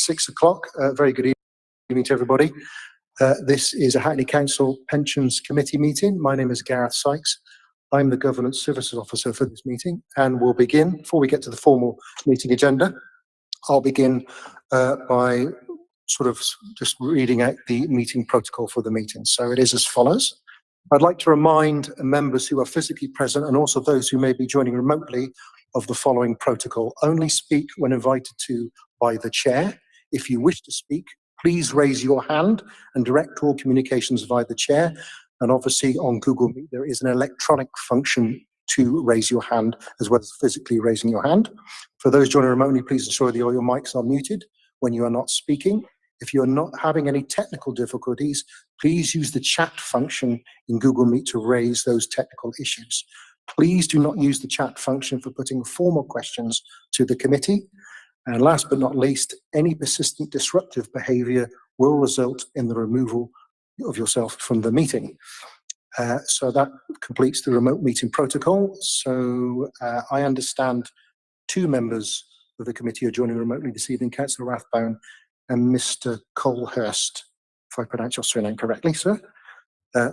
6 o'clock. Very good evening to everybody. This is a Hackney Council Pensions Committee meeting. My name is Gareth Sykes. I'm the Governance Services Officer for this meeting, and we'll begin, before we get to the formal meeting agenda, I'll begin by sort of just reading out the meeting protocol for the meeting. So it is as follows. I'd like to remind members who are physically present and also those who may be joining remotely of the following protocol. Only speak when invited to by the chair. If you wish to speak, please raise your hand and direct all communications via the chair. And obviously on Google Meet, there is an electronic function to raise your hand as well as physically raising your hand. For those joining remotely, please ensure that all your mics are muted when you are not speaking. If you're not having any technical difficulties, please use the chat function in Google Meet to raise those technical issues. Please do not use the chat function for putting formal questions to the committee. And last but not least, any persistent disruptive behaviour will result in the removal of yourself from the meeting. So that completes the remote meeting protocol. So I understand 2 members of the committee are joining remotely this evening, Councillor Rathbone and Mr. Colehurst, if I pronounce your surname correctly, sir.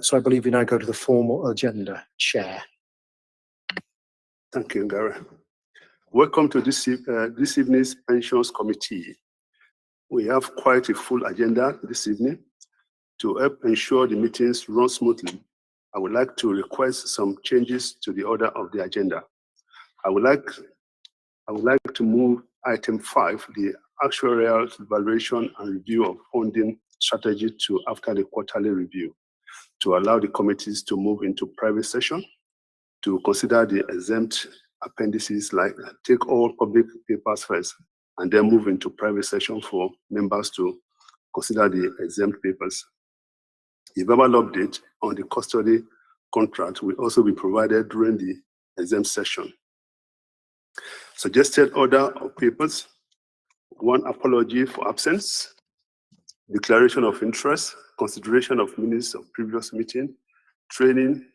So I believe we now go to the formal agenda. Chair. Thank you, Gary. Welcome to this evening's Pensions Committee. We have quite a full agenda this evening. To help ensure the meetings run smoothly, I would like to request some changes to the order of the agenda. I would like to move item 5, the actuarial evaluation and review of funding strategy, to after the quarterly review, to allow the committees to move into private session, to consider the exempt appendices, like take all public papers first, and then move into private session for members to consider the exempt papers. A verbal update on the custody contract will also be provided during the exempt session. Suggested order of papers: 1, apology for absence, declaration of interest, consideration of minutes of previous meeting, training,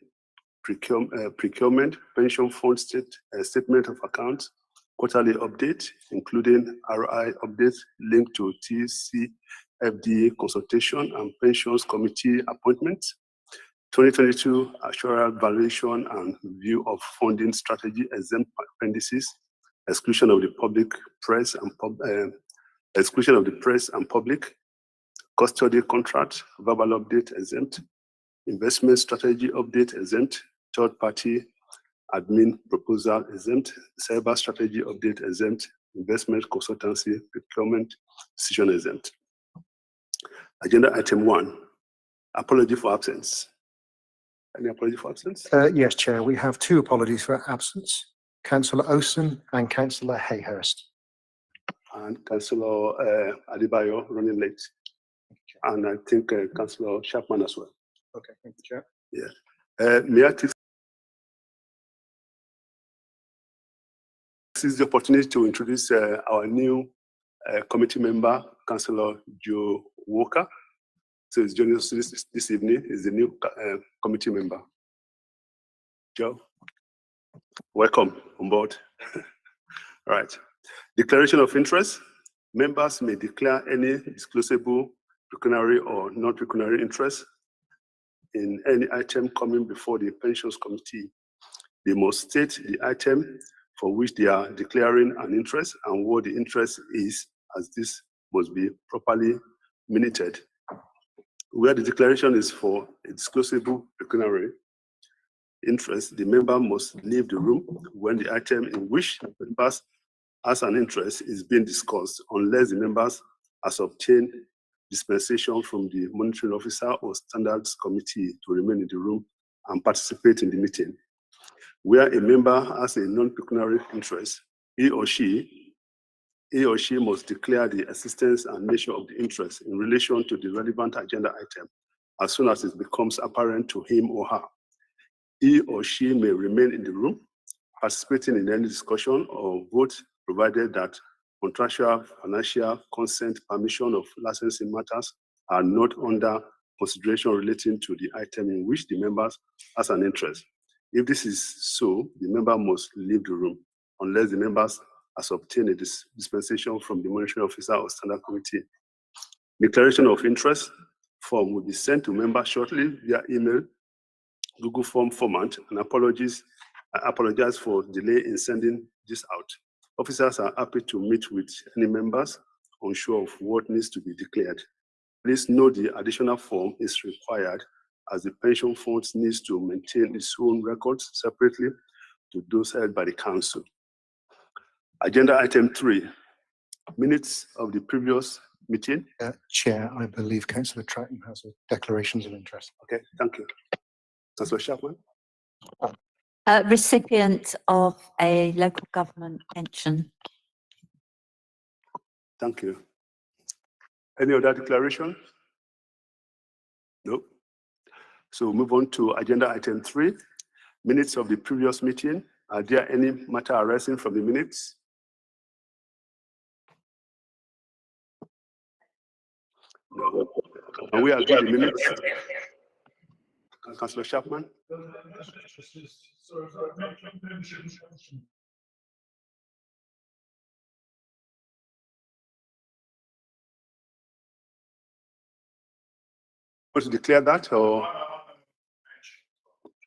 procurement, pension fund statement of accounts, quarterly update, including RI updates linked to TCFDA consultation and pensions committee appointments, 2022 actuarial valuation and review of funding strategy, exempt appendices, exclusion of the press and public, custody contract, verbal update exempt, investment strategy update exempt, third-party admin proposal exempt, cyber strategy update exempt, investment consultancy procurement decision exempt. Agenda item 1, apology for absence. Any apology for absence? Yes, Chair. We have 2 apologies for absence. Councillor Osen and Councillor Hayhurst. And Councillor Adebayo running late. And I think Councillor Chapman as well. Okay, thank you, Chair. Yeah. May I take this is the opportunity to introduce our new committee member, Councillor Joe Walker. So he's joining us this evening. He's the new committee member. Joe, welcome on board. All right. Declaration of interest. Members may declare any disclosable pecuniary or non-pecuniary interest in any item coming before the pensions committee. They must state the item for which they are declaring an interest and what the interest is, as this must be properly minuted. Where the declaration is for a disclosable pecuniary interest, the member must leave the room when the item in which the member has an interest is being discussed, unless the members has obtained dispensation from the monitoring officer or standards committee to remain in the room and participate in the meeting. Where a member has a non-pecuniary interest, he or she must declare the existence and nature of the interest in relation to the relevant agenda item as soon as it becomes apparent to him or her. He or she may remain in the room, participating in any discussion or vote, provided that contractual, financial, consent, permission of licensing matters are not under consideration relating to the item in which the member has an interest. If this is so, the member must leave the room, unless the members has obtained a dispensation from the monitoring officer or standard committee. Declaration of interest form will be sent to members shortly via email, Google Form format, and apologize for delay in sending this out. Officers are happy to meet with any members unsure of what needs to be declared. Please note the additional form is required as the pension funds needs to maintain its own records separately to those held by the council. Agenda item 3, minutes of the previous meeting. Chair, I believe Councillor Tratton has a declarations of interest. Okay, thank you. Councillor Chapman. Recipient of a local government pension. Thank you. Any other declaration? No. So move on to agenda item 3, minutes of the previous meeting. Are there any matter arising from the minutes? No. And we agree the minutes. Councillor Chapman. Want to declare that or?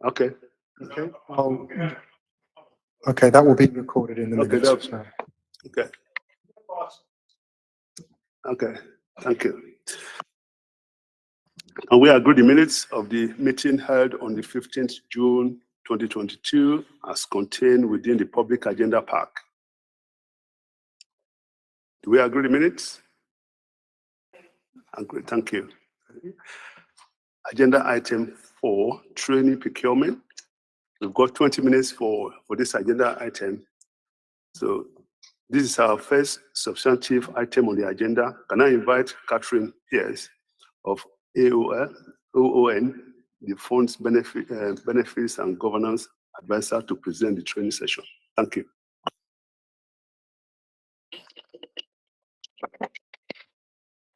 Okay. Okay. Okay, that will be recorded in the Okay, minutes. So. Okay. Okay, thank you. And we agree the minutes of the meeting held on the 15th June 2022 as contained within the public agenda pack. Do we agree the minutes? Agree, thank you. Agenda item 4, training procurement. We've got 20 minutes for this agenda item. So this is our first substantive item on the agenda. Can I invite Catherine Pierce of OON, the Funds Benefits and Governance Advisor, to present the training session. Thank you.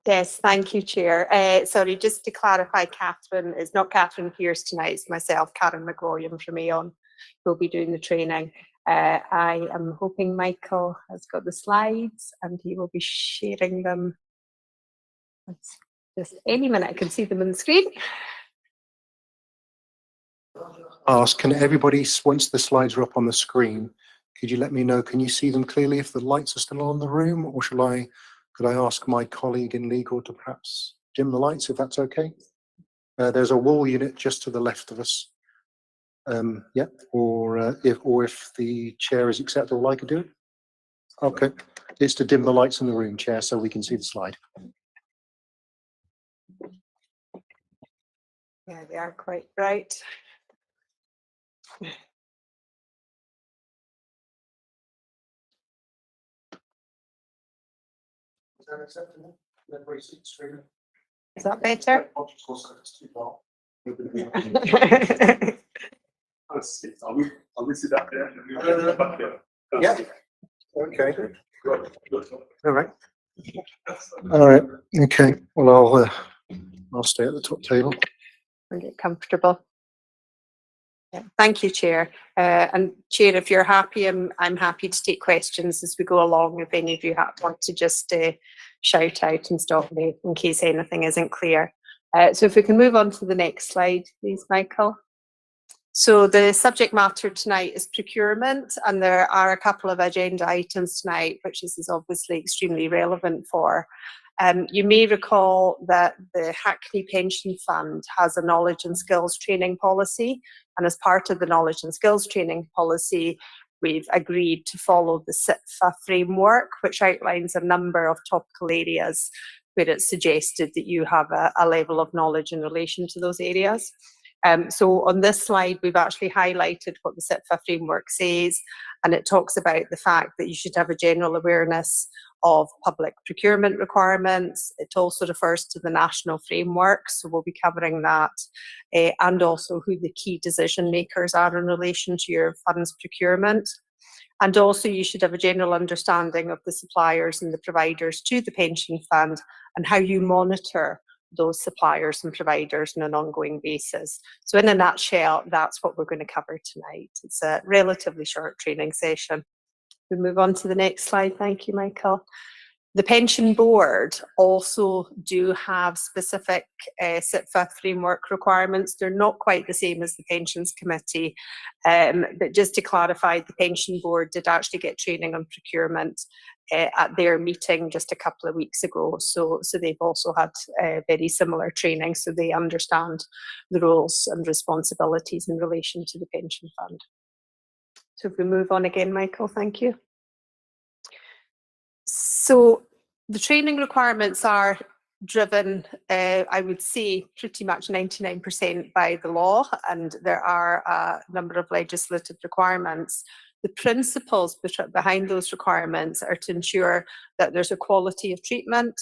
Yes, thank you, Chair. Sorry, just to clarify, Catherine is not Catherine Pierce tonight, it's myself, Karen McGroyan from Aon, who will be doing the training. I am hoping Michael has got the slides and he will be sharing them. Just any minute, I can see them on the screen. Can everybody, once the slides are up on the screen, could you let me know, can you see them clearly if the lights are still on in the room, or could I ask my colleague in legal to perhaps dim the lights, if that's okay? There's a wall unit just to the left of us. Yeah, or if the chair is acceptable, I could do it. Okay, it's to dim the lights in the room, Chair, so we can see the slide. Yeah, they are quite bright. Is that acceptable? Is that better? I'll see that there. Yeah. Okay. All right. All right. Okay. Well, I'll stay at the top table. And get comfortable. Yeah, thank you, Chair. And Chair, if you're happy, I'm happy to take questions as we go along. If any of you want to just shout out and stop me in case anything isn't clear. So if we can move on to the next slide, please, Michael. So the subject matter tonight is procurement, and there are a couple of agenda items tonight, which this is obviously extremely relevant for. You may recall that the Hackney Pension Fund has a knowledge and skills training policy, and as part of the knowledge and skills training policy, we've agreed to follow the SIPFA framework, which outlines a number of topical areas where it's suggested that you have a level of knowledge in relation to those areas. So on this slide, we've actually highlighted what the SIPFA framework says, and it talks about the fact that you should have a general awareness of public procurement requirements. It also refers to the national framework, so we'll be covering that, and also who the key decision makers are in relation to your fund's procurement. And also you should have a general understanding of the suppliers and the providers to the pension fund and how you monitor those suppliers and providers on an ongoing basis. So in a nutshell, that's what we're going to cover tonight. It's a relatively short training session. We move on to the next slide. Thank you, Michael. The pension board also do have specific SIPFA framework requirements. They're not quite the same as the pensions committee, but just to clarify, the pension board did actually get training on procurement at their meeting just a couple of weeks ago. So they've also had very similar training, so they understand the roles and responsibilities in relation to the pension fund. So if we move on again, Michael, thank you. So the training requirements are driven, I would say, pretty much 99% by the law, and there are a number of legislative requirements. The principles behind those requirements are to ensure that there's a quality of treatment,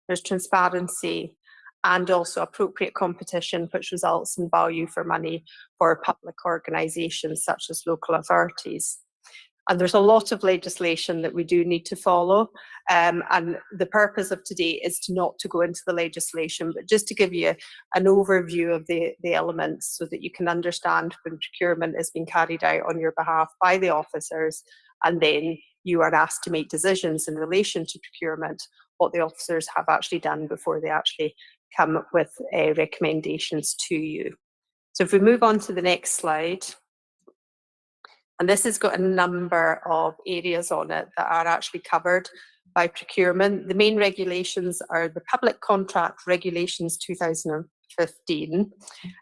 there's transparency, and also appropriate competition, which results in value for money for public organisations such as local authorities. And there's a lot of legislation that we do need to follow. And the purpose of today is not to go into the legislation, but just to give you an overview of the elements so that you can understand when procurement is being carried out on your behalf by the officers, and then you are asked to make decisions in relation to procurement, what the officers have actually done before they actually come up with recommendations to you. So if we move on to the next slide. And this has got a number of areas on it that are actually covered by procurement. The main regulations are the Public Contract Regulations 2015.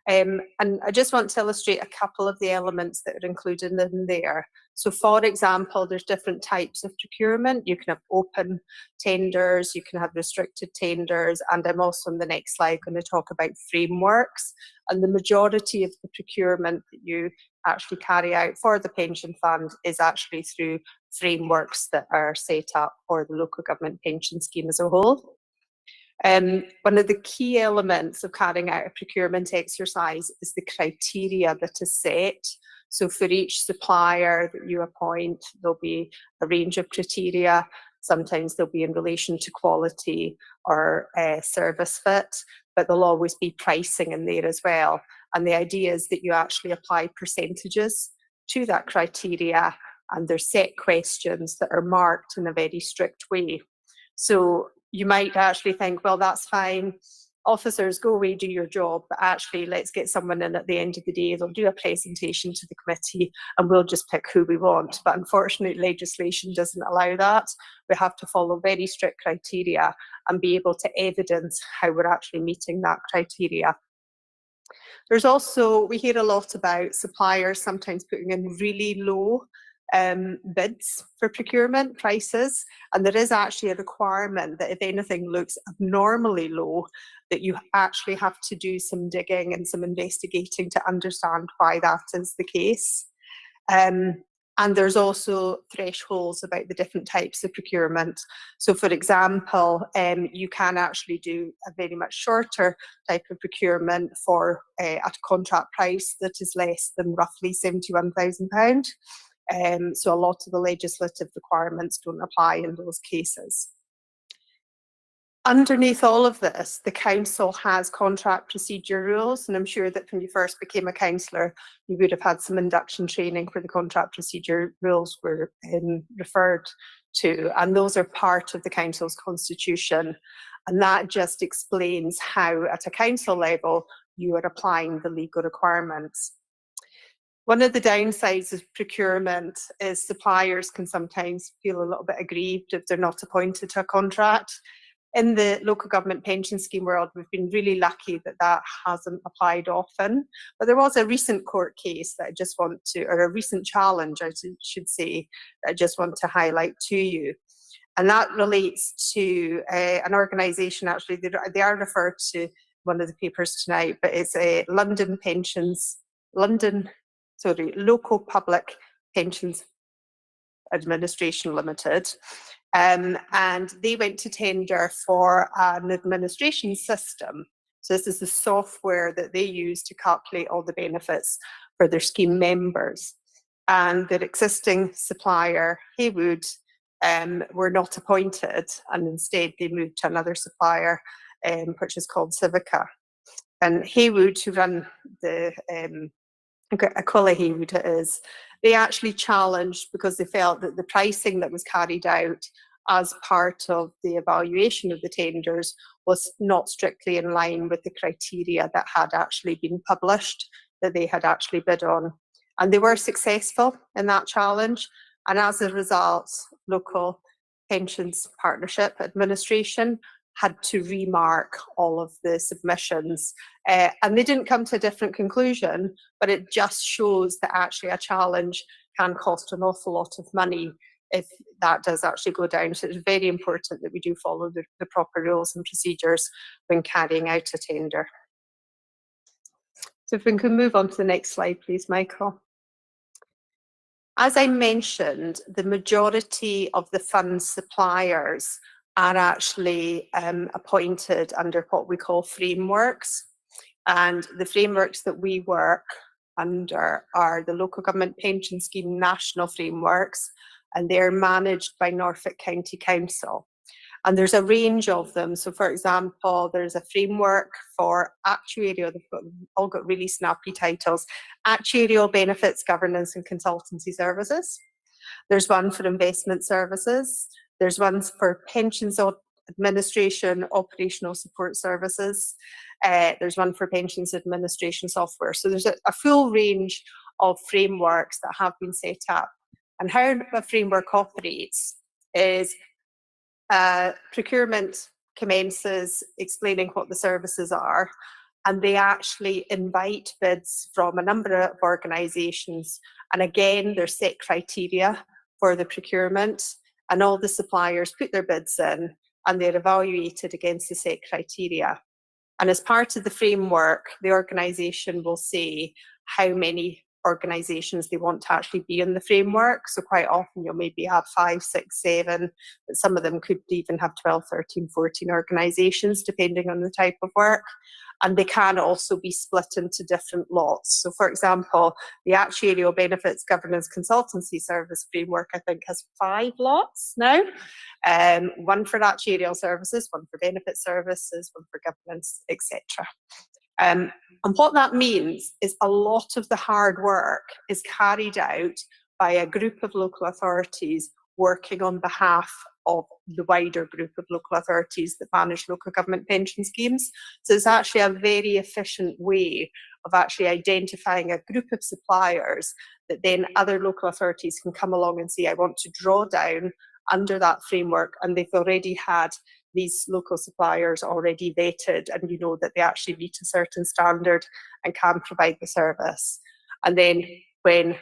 And I just want to illustrate a couple of the elements that are included in there. So for example, there's different types of procurement. You can have open tenders, you can have restricted tenders, and I'm also on the next slide going to talk about frameworks. And the majority of the procurement that you actually carry out for the pension fund is actually through frameworks that are set up for the local government pension scheme as a whole. One of the key elements of carrying out a procurement exercise is the criteria that is set. So for each supplier that you appoint, there'll be a range of criteria. Sometimes they'll be in relation to quality or service fit, but there'll always be pricing in there as well. And the idea is that you actually apply percentages to that criteria, and there's set questions that are marked in a very strict way. So you might actually think, well, that's fine. Officers, go away, do your job, but actually let's get someone in at the end of the day. They'll do a presentation to the committee and we'll just pick who we want. But unfortunately, legislation doesn't allow that. We have to follow very strict criteria and be able to evidence how we're actually meeting that criteria. There's also, we hear a lot about suppliers sometimes putting in really low bids for procurement prices, and there is actually a requirement that if anything looks abnormally low, that you actually have to do some digging and some investigating to understand why that is the case. And there's also thresholds about the different types of procurement. So for example, you can actually do a very much shorter type of procurement for at a contract price that is less than roughly £71,000. So a lot of the legislative requirements don't apply in those cases. Underneath all of this, the council has contract procedure rules, and I'm sure that when you first became a councillor, you would have had some induction training where the contract procedure rules were referred to, and those are part of the council's constitution, and that just explains how, at a council level, you are applying the legal requirements. One of the downsides of procurement is suppliers can sometimes feel a little bit aggrieved if they're not appointed to a contract. In the local government pension scheme world, we've been really lucky that that hasn't applied often. But there was a recent court case that I just want to, or a recent challenge, I should say, that I just want to highlight to you. And that relates to an organisation, actually, they are referred to one of the papers tonight, but it's a Local Public Pensions Administration Limited. And they went to tender for an administration system. So this is the software that they use to calculate all the benefits for their scheme members. And their existing supplier, Haywood, were not appointed, and instead they moved to another supplier, which is called Civica. And Haywood, who run the Aquila Haywood it is, they actually challenged because they felt that the pricing that was carried out as part of the evaluation of the tenders was not strictly in line with the criteria that had actually been published, that they had actually bid on. And they were successful in that challenge. And as a result, Local Pensions Partnership Administration had to remark all of the submissions. And they didn't come to a different conclusion, but it just shows that actually a challenge can cost an awful lot of money if that does actually go down. So it's very important that we do follow the proper rules and procedures when carrying out a tender. So if we can move on to the next slide, please, Michael. As I mentioned, the majority of the fund suppliers are actually appointed under what we call frameworks. And the frameworks that we work under are the Local Government Pension Scheme national frameworks, and they're managed by Norfolk County Council. And there's a range of them. So for example, there's a framework for actuarial, they've all got really snappy titles, actuarial benefits, governance and consultancy services. There's one for investment services. There's ones for pensions administration, operational support services. There's one for pensions administration software. So there's a full range of frameworks that have been set up. And how a framework operates is procurement commences explaining what the services are, and they actually invite bids from a number of organisations. And again, there's set criteria for the procurement, and all the suppliers put their bids in, and they're evaluated against the set criteria. And as part of the framework, the organisation will say how many organisations they want to actually be in the framework. So quite often you'll maybe have 5, 6, 7, but some of them could even have 12, 13, 14 organisations, depending on the type of work. And they can also be split into different lots. So for example, the Actuarial Benefits Governance Consultancy Service framework, I think, has 5 lots now. One for actuarial services, one for benefit services, one for governance, etc. And what that means is a lot of the hard work is carried out by a group of local authorities working on behalf of the wider group of local authorities that manage local government pension schemes. So it's actually a very efficient way of actually identifying a group of suppliers that then other local authorities can come along and say, I want to draw down under that framework, and they've already had these local suppliers already vetted, and you know that they actually meet a certain standard and can provide the service. And then when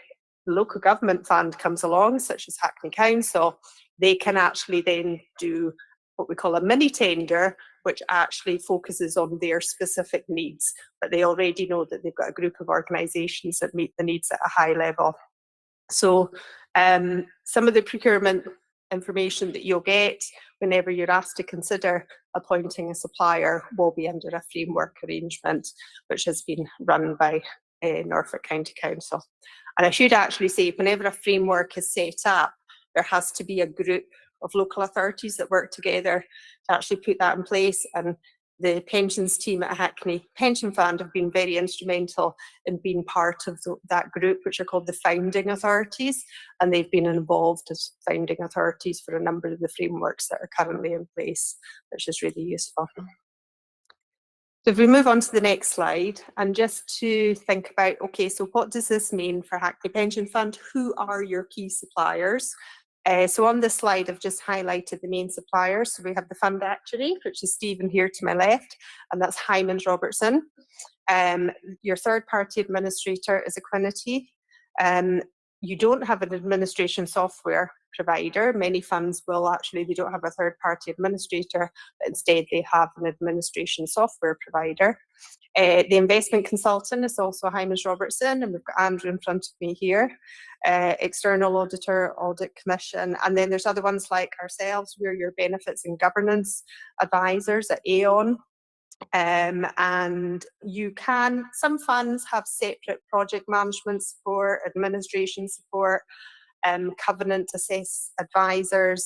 the local government fund comes along, such as Hackney Council, they can actually then do what we call a mini tender, which actually focuses on their specific needs, but they already know that they've got a group of organisations that meet the needs at a high level. So some of the procurement information that you'll get whenever you're asked to consider appointing a supplier will be under a framework arrangement, which has been run by Norfolk County Council. And I should actually say, whenever a framework is set up, there has to be a group of local authorities that work together to actually put that in place. And the pensions team at Hackney Pension Fund have been very instrumental in being part of that group, which are called the founding authorities. And they've been involved as founding authorities for a number of the frameworks that are currently in place, which is really useful. So if we move on to the next slide, and just to think about, okay, so what does this mean for Hackney Pension Fund? Who are your key suppliers? So on this slide, I've just highlighted the main suppliers. So we have the fund actuary, which is Stephen here to my left, and that's Hymans Robertson. Your third-party administrator is Equinity. You don't have an administration software provider. Many funds will actually, they don't have a third-party administrator, but instead they have an administration software provider. The investment consultant is also Hymans Robertson, and we've got Andrew in front of me here. External auditor, audit commission, and then there's other ones like ourselves. We're your benefits and governance advisors at Aon. And you can, some funds have separate project management support, administration support, covenant assess advisors,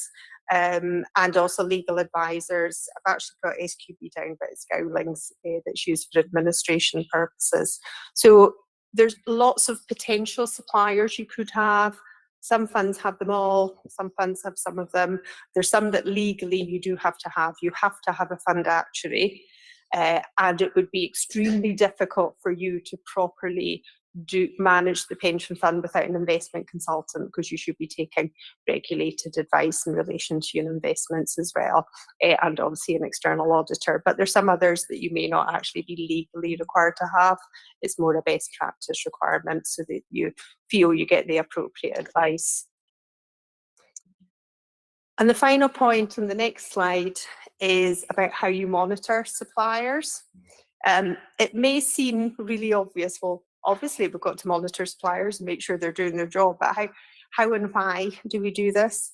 and also legal advisors. I've actually got SQB down, but it's Gowlings that's used for administration purposes. So there's lots of potential suppliers you could have. Some funds have them all, some funds have some of them. There's some that legally you do have to have. You have to have a fund actuary, and it would be extremely difficult for you to properly manage the pension fund without an investment consultant, because you should be taking regulated advice in relation to your investments as well, and obviously an external auditor. But there's some others that you may not actually be legally required to have. It's more a best practice requirement so that you feel you get the appropriate advice. And the final point on the next slide is about how you monitor suppliers. It may seem really obvious, well, obviously we've got to monitor suppliers and make sure they're doing their job, but how and why do we do this?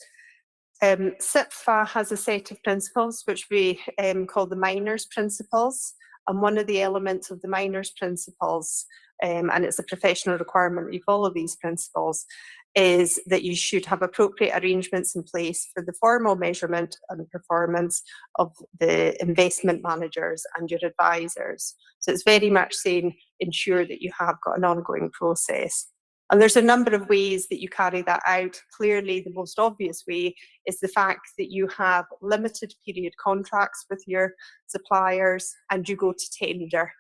SIPFA has a set of principles which we call the minors principles, and one of the elements of the minors principles, and it's a professional requirement that you follow these principles, is that you should have appropriate arrangements in place for the formal measurement and performance of the investment managers and your advisors. So it's very much saying ensure that you have got an ongoing process. And there's a number of ways that you carry that out. Clearly, the most obvious way is the fact that you have limited period contracts with your suppliers and you go to tender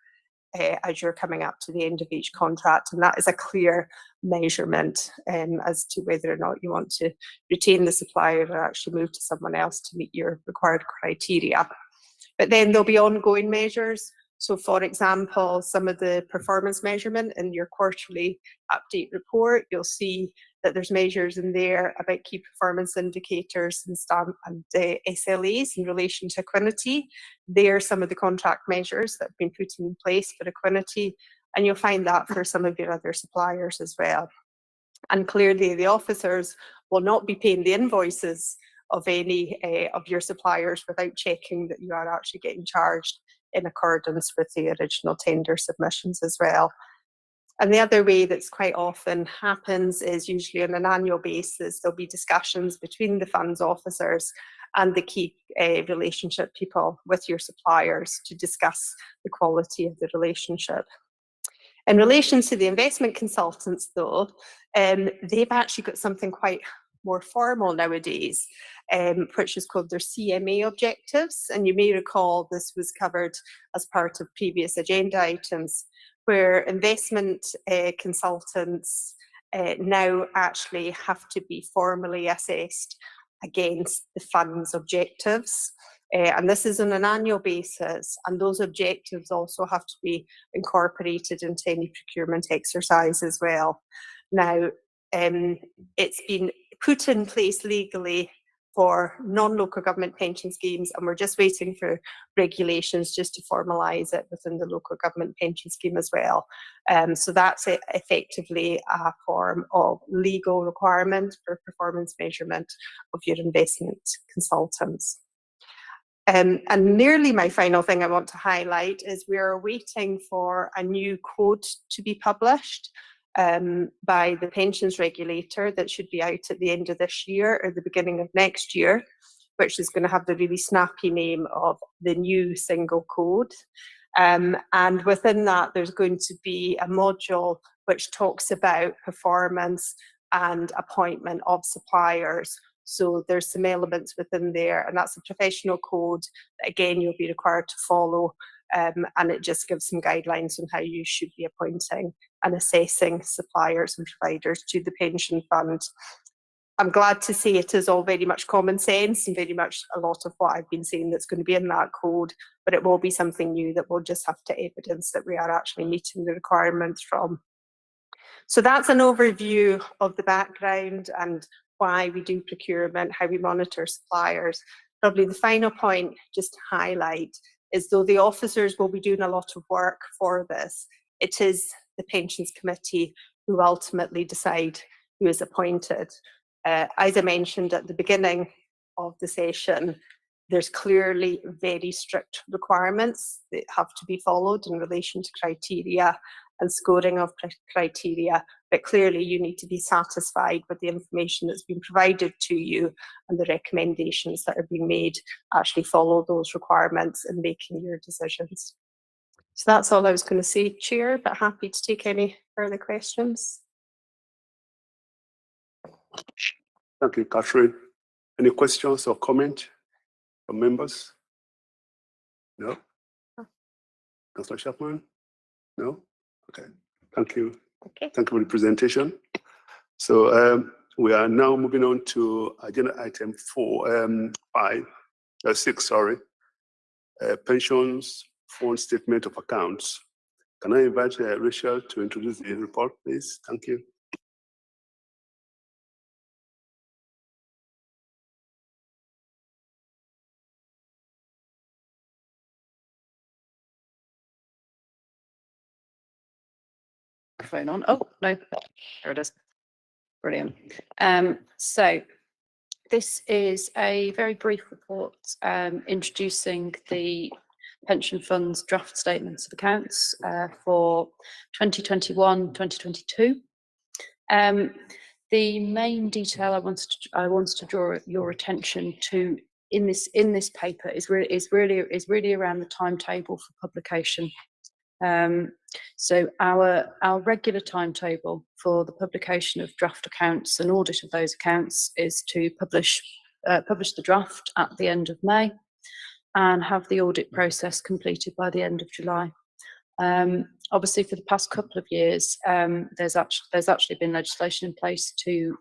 as you're coming up to the end of each contract, and that is a clear measurement as to whether or not you want to retain the supplier or actually move to someone else to meet your required criteria. But then there'll be ongoing measures. So for example, some of the performance measurement in your quarterly update report, you'll see that there's measures in there about key performance indicators and SLAs in relation to Equiniti. They are some of the contract measures that have been put in place for Equiniti, and you'll find that for some of your other suppliers as well. And clearly the officers will not be paying the invoices of any of your suppliers without checking that you are actually getting charged in accordance with the original tender submissions as well. And the other way that's quite often happens is usually on an annual basis, there'll be discussions between the funds officers and the key relationship people with your suppliers to discuss the quality of the relationship. In relation to the investment consultants though, they've actually got something quite more formal nowadays, which is called their CMA objectives. And you may recall this was covered as part of previous agenda items, where investment consultants now actually have to be formally assessed against the fund's objectives. And this is on an annual basis, and those objectives also have to be incorporated into any procurement exercise as well. Now, it's been put in place legally for non-local government pension schemes, and we're just waiting for regulations just to formalise it within the local government pension scheme as well. So that's effectively a form of legal requirement for performance measurement of your investment consultants. And nearly my final thing I want to highlight is we're waiting for a new code to be published by the pensions regulator that should be out at the end of this year or the beginning of next year, which is going to have the really snappy name of the new single code. And within that, there's going to be a module which talks about performance and appointment of suppliers. So there's some elements within there, and that's a professional code that again you'll be required to follow, and it just gives some guidelines on how you should be appointing and assessing suppliers and providers to the pension fund. I'm glad to say it is all very much common sense and very much a lot of what I've been saying that's going to be in that code, but it will be something new that we'll just have to evidence that we are actually meeting the requirements from. So that's an overview of the background and why we do procurement, how we monitor suppliers. Probably the final point just to highlight is though the officers will be doing a lot of work for this, it is the pensions committee who ultimately decide who is appointed. As I mentioned at the beginning of the session, there's clearly very strict requirements that have to be followed in relation to criteria and scoring of criteria, but clearly you need to be satisfied with the information that's been provided to you and the recommendations that are being made actually follow those requirements in making your decisions. So that's all I was going to say, Chair, but happy to take any further questions. Thank you, Catherine. Any questions or comment from members? No? Councillor Chapman? No? Okay. Thank you. Okay. Thank you for the presentation. So we are now moving on to agenda item 6, sorry. Pensions Fund Statement of Accounts. Can I invite Rachel to introduce the report, please? Thank you. Phone on. Oh, no, there it is. Brilliant. So this is a very brief report introducing the pension fund's draft statements of accounts for 2021-2022. The main detail I wanted to draw your attention to in this paper is really around the timetable for publication. So our regular timetable for the publication of draft accounts and audit of those accounts is to publish the draft at the end of May and have the audit process completed by the end of July. Obviously, for the past couple of years, there's actually been legislation in place to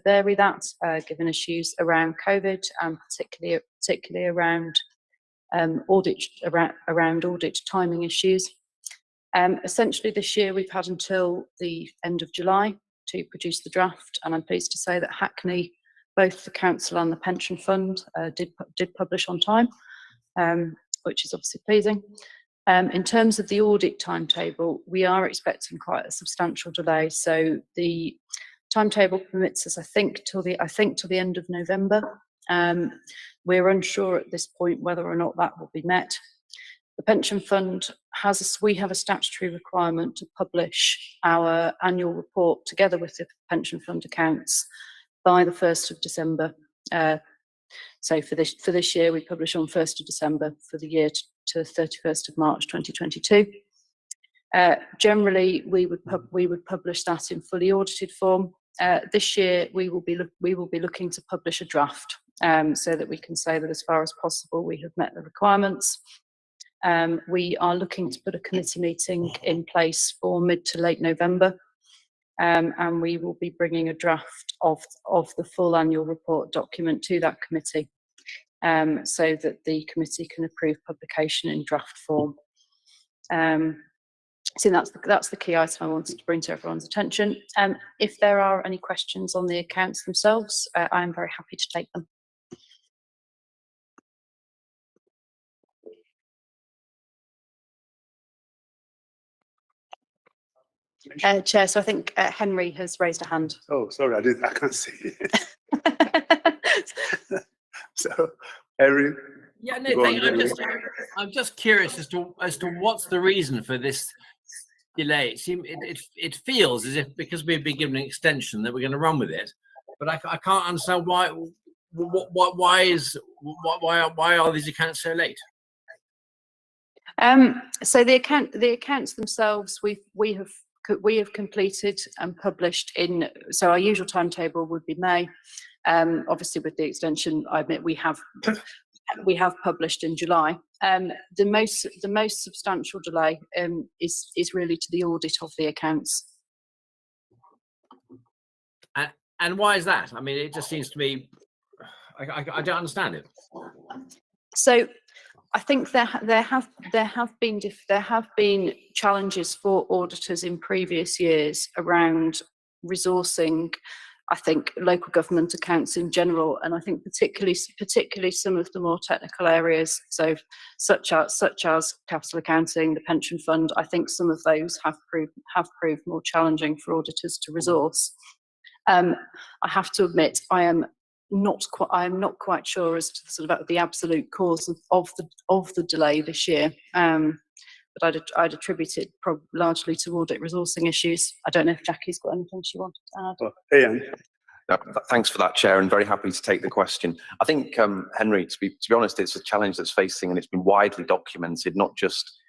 vary that, given issues around COVID and particularly around audit timing issues. Essentially, this year we've had until the end of July to produce the draft, and I'm pleased to say that Hackney, both the council and the pension fund, did publish on time, which is obviously pleasing. In terms of the audit timetable, we are expecting quite a substantial delay. So the timetable permits us, I think, till the end of November. We're unsure at this point whether or not that will be met. The pension fund we have a statutory requirement to publish our annual report together with the pension fund accounts by the 1st of December. So for this year, we publish on 1st of December for the year to 31st of March 2022. Generally, we would publish that in fully audited form. This year, we will be looking to publish a draft so that we can say that as far as possible we have met the requirements. We are looking to put a committee meeting in place for mid to late November, and we will be bringing a draft of the full annual report document to that committee, so that the committee can approve publication in draft form. So that's the key item I wanted to bring to everyone's attention. If there are any questions on the accounts themselves, I am very happy to take them. Chair, so I think Henry has raised a hand. Oh, sorry, I can't see it. So, Henry. Yeah, no, thank you. I'm just curious as to what's the reason for this delay. It feels as if because we've been given an extension that we're going to run with it, but I can't understand why are these accounts so late? So the accounts themselves we have completed and published in. So our usual timetable would be May. Obviously, with the extension, I admit we have published in July. The most substantial delay is really to the audit of the accounts. And why is that? I mean, it just seems to me I don't understand it. So I think there have been challenges for auditors in previous years around resourcing, I think, local government accounts in general, and I think particularly some of the more technical areas, so such as capital accounting, the pension fund. I think some of those have proved more challenging for auditors to resource. I have to admit, I am not quite sure as to the absolute cause of the delay this year. But I'd attribute it largely to audit resourcing issues. I don't know if Jackie's got anything she wanted to add. Oh, Ian. Thanks for that, Chair, and very happy to take the question. I think, Henry, to be honest, it's a challenge that's facing, and it's been widely documented, not just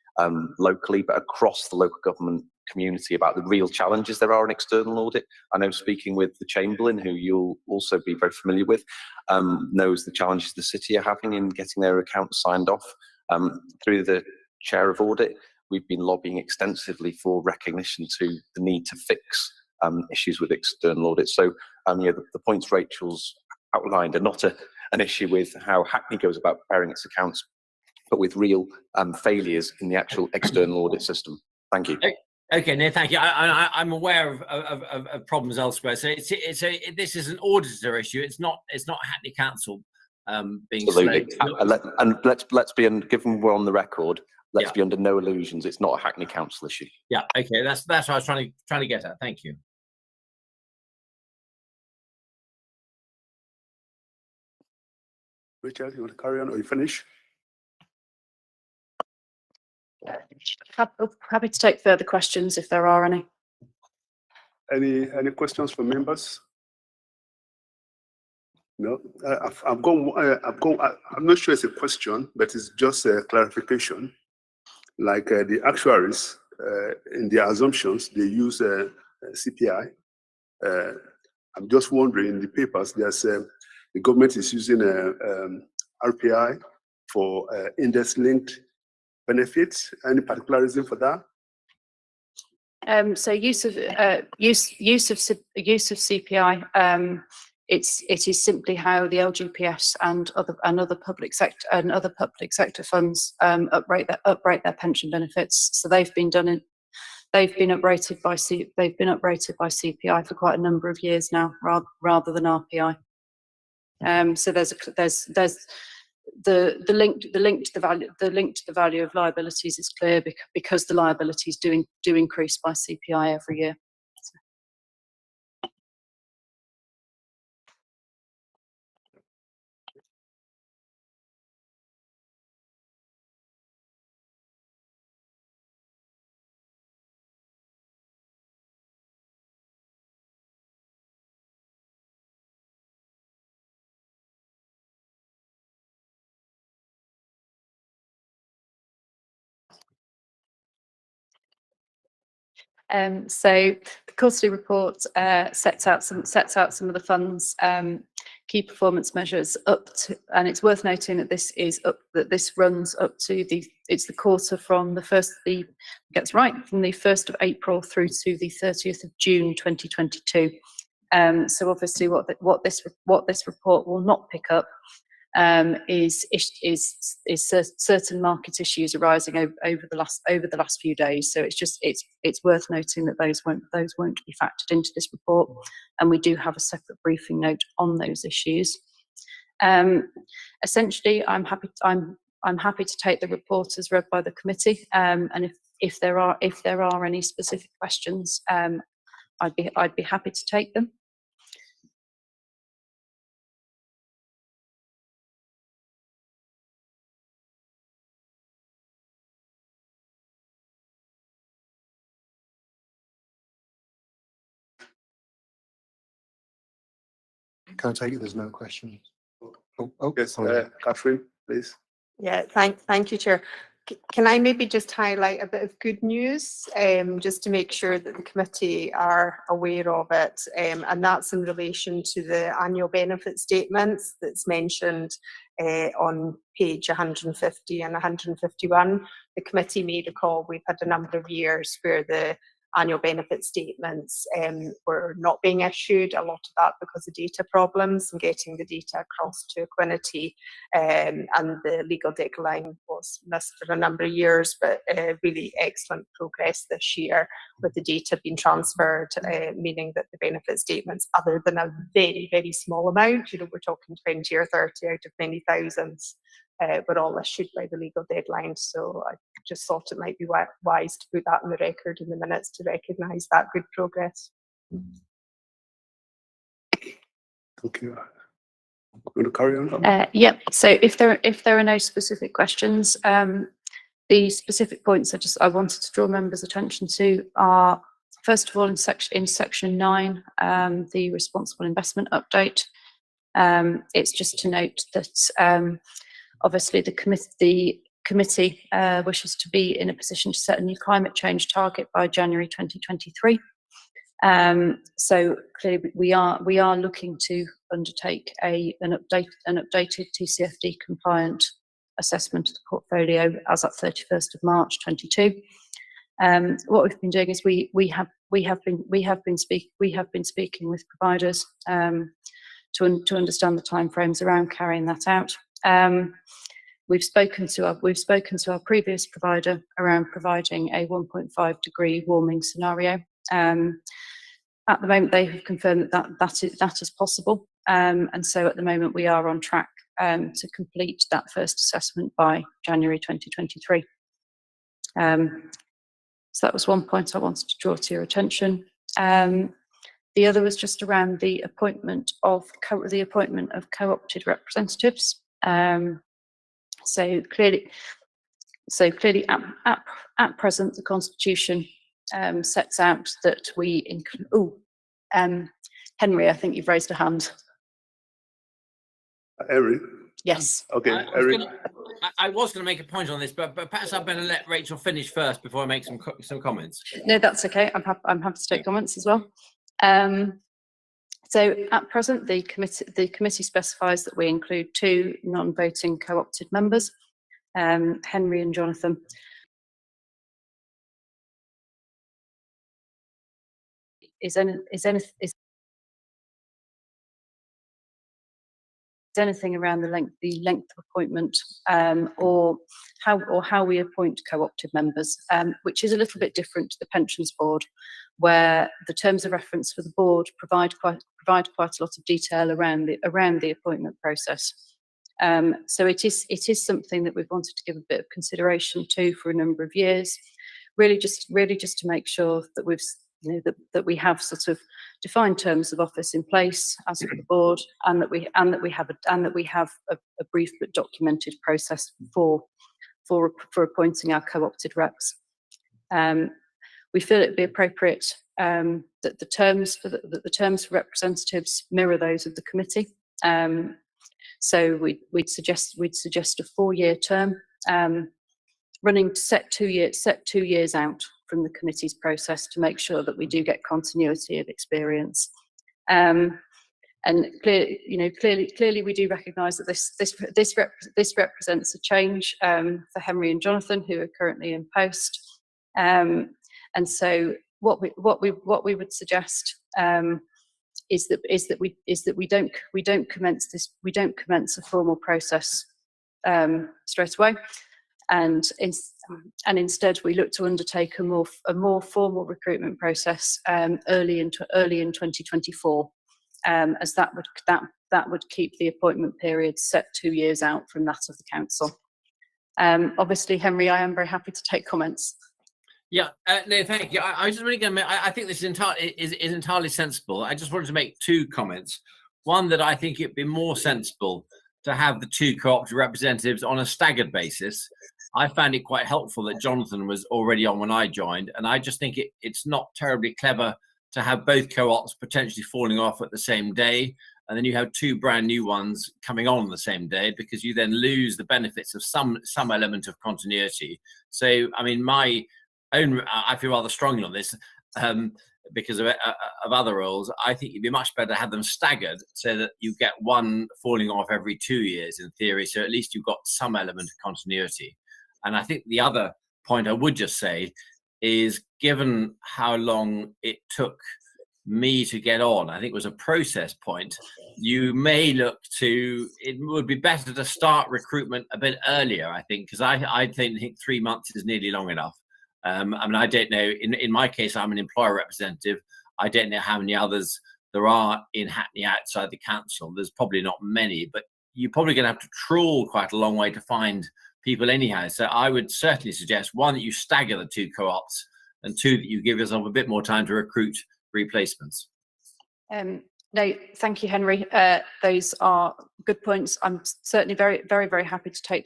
locally, but across the local government community about the real challenges there are in external audit. I know speaking with the Chamberlain, who you'll also be very familiar with, knows the challenges the city are having in getting their accounts signed off. Through the Chair of Audit, we've been lobbying extensively for recognition to the need to fix issues with external audit. So the points Rachel's outlined are not an issue with how Hackney goes about preparing its accounts, but with real failures in the actual external audit system. Thank you. Okay, no, thank you. I'm aware of problems elsewhere. So this is an auditor issue. It's not Hackney Council being Absolutely. slated. And let's be, given we're on the record, let's be under no illusions. It's not a Hackney Council issue. Yeah. Okay. That's what I was trying to get at. Thank you. Richard, you want to carry on or you finish? Happy to take further questions if there are any. Any questions from members? No, I'm not sure it's a question, but it's just a clarification. Like the actuaries, in their assumptions, they use CPI. I'm just wondering, in the papers, there's the government is using RPI for index-linked benefits. Any particular reason for that? So use of CPI. It is simply how the LGPS and other public sector funds uprate their pension benefits. So they've been uprated by CPI for quite a number of years now, rather than RPI. So there's the link to the value of liabilities is clear because the liabilities do increase by CPI every year. So the quarterly report sets out some of the funds key performance measures up to, and it's worth noting that this runs up to it's the quarter from the 1st of April through to the 30th of June 2022. So obviously what this report will not pick up is certain market issues arising over the last few days. So it's worth noting that those won't be factored into this report, and we do have a separate briefing note on those issues. Essentially, I'm happy to take the report as read by the committee, and if there are any specific questions, I'd be happy to take them. Can I take it? There's no questions. Yes, sorry. Catherine, please. Yeah, thank you, Chair. Can I maybe just highlight a bit of good news, just to make sure that the committee are aware of it, and that's in relation to the annual benefit statements that's mentioned on page 150 and 151. The committee may recall we've had a number of years where the annual benefit statements were not being issued, a lot of that because of data problems and getting the data across to Equinity, and the legal deadline was missed for a number of years, but really excellent progress this year with the data being transferred, meaning that the benefit statements, other than a very, very small amount, we're talking 20 or 30 out of many thousands, were all issued by the legal deadline. So I just thought it might be wise to put that in the record in the minutes to recognise that good progress. Thank you. Want to carry on? Yep. So if there are no specific questions, the specific points I wanted to draw members' attention to are, first of all, in section 9, the responsible investment update. It's just to note that obviously the committee wishes to be in a position to set a new climate change target by January 2023. So clearly we are looking to undertake an updated TCFD compliant assessment of the portfolio as at 31st of March 22. What we've been doing is we have been speaking with providers to understand the timeframes around carrying that out. We've spoken to our previous provider around providing a 1.5 degree warming scenario. At the moment, they have confirmed that is possible, and so at the moment we are on track to complete that first assessment by January 2023. So that was one point I wanted to draw to your attention. The other was just around the appointment of co-opted representatives. So clearly, at present, the Constitution sets out that we include. Henry, I think you've raised a hand. Henry? Yes. Okay, Henry. I was going to make a point on this, but perhaps I better let Rachel finish first before I make some comments. No, that's okay. I'm happy to take comments as well. So at present, the committee specifies that we include 2 non-voting co-opted members, Henry and Jonathan. Is anything around the length of appointment, or how we appoint co-opted members, which is a little bit different to the Pensions Board, where the terms of reference for the board provide quite a lot of detail around the appointment process. So it is something that we've wanted to give a bit of consideration to for a number of years, really just to make sure that that we have sort of defined terms of office in place as for the board, and that we have a brief but documented process for appointing our co-opted reps. We feel it'd be appropriate that the terms for representatives mirror those of the committee. So we'd suggest a 4-year term, running to set 2 years out from the committee's process to make sure that we do get continuity of experience. And clearly we do recognise that this represents a change for Henry and Jonathan, who are currently in post. And so what we would suggest is that we don't commence a formal process straight away, and instead we look to undertake a more formal recruitment process early in 2024, as that would keep the appointment period set 2 years out from that of the council. Obviously, Henry, I am very happy to take comments. Yeah, no, thank you. I was just really going to make, I think this is entirely sensible. I just wanted to make 2 comments. One, that I think it'd be more sensible to have the 2 co-opted representatives on a staggered basis. I found it quite helpful that Jonathan was already on when I joined, and I just think it's not terribly clever to have both co-ops potentially falling off at the same day, and then you have 2 brand new ones coming on the same day, because you then lose the benefits of some element of continuity. So, I mean, I feel rather strongly on this because of other roles. I think it'd be much better to have them staggered so that you get one falling off every 2 years in theory. So at least you've got some element of continuity. And I think the other point I would just say is, given how long it took me to get on, I think it was a process point, you may look to, it would be better to start recruitment a bit earlier, I think, because I think 3 months is nearly long enough. I mean, I don't know, in my case, I'm an employer representative. I don't know how many others there are in Hackney outside the council. There's probably not many, but you're probably going to have to trawl quite a long way to find people anyhow. So I would certainly suggest, 1, that you stagger the 2 co-ops, and 2, that you give yourself a bit more time to recruit replacements. No, thank you, Henry. Those are good points. I'm certainly very, very, very happy to take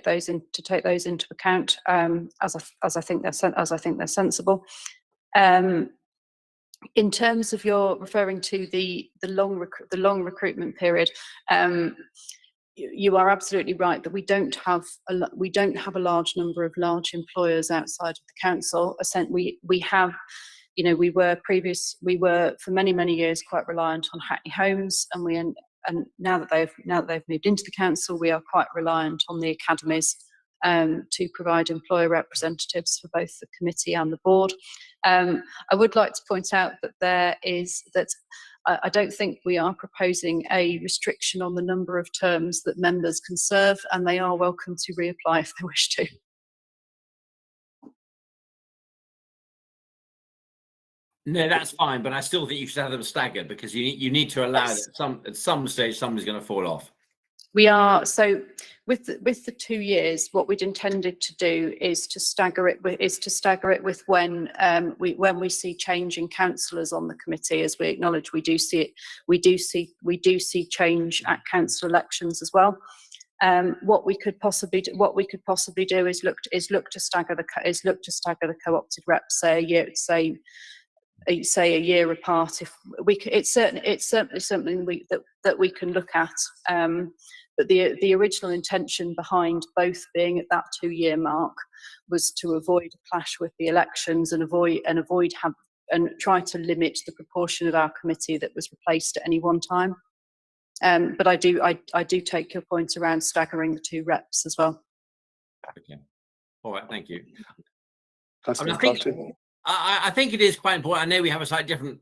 those into account, as I think they're sensible. In terms of your referring to the long recruitment period, you are absolutely right that we don't have a large number of large employers outside of the council. We have, you know, we were for many years quite reliant on Hackney Homes, and now that they've moved into the council, we are quite reliant on the academies to provide employer representatives for both the committee and the board. I would like to point out that I don't think we are proposing a restriction on the number of terms that members can serve, and they are welcome to reapply if they wish to. No, that's fine, but I still think you should have them staggered because you need to allow that at some stage somebody's going to fall off. We are, so with the 2 years, what we'd intended to do is to stagger it with when we see change in councillors on the committee. As we acknowledge, we do see change at council elections as well. What we could possibly do is look to stagger the co-opted reps, say a year apart. If we could, it's certainly something that we can look at. But the original intention behind both being at that 2-year mark was to avoid a clash with the elections and try to limit the proportion of our committee that was replaced at any one time. But I do take your point around staggering the 2 reps as well. Okay. All right. Thank you. Councillor I think- Troughton. I think it is quite important. I know we have a slightly different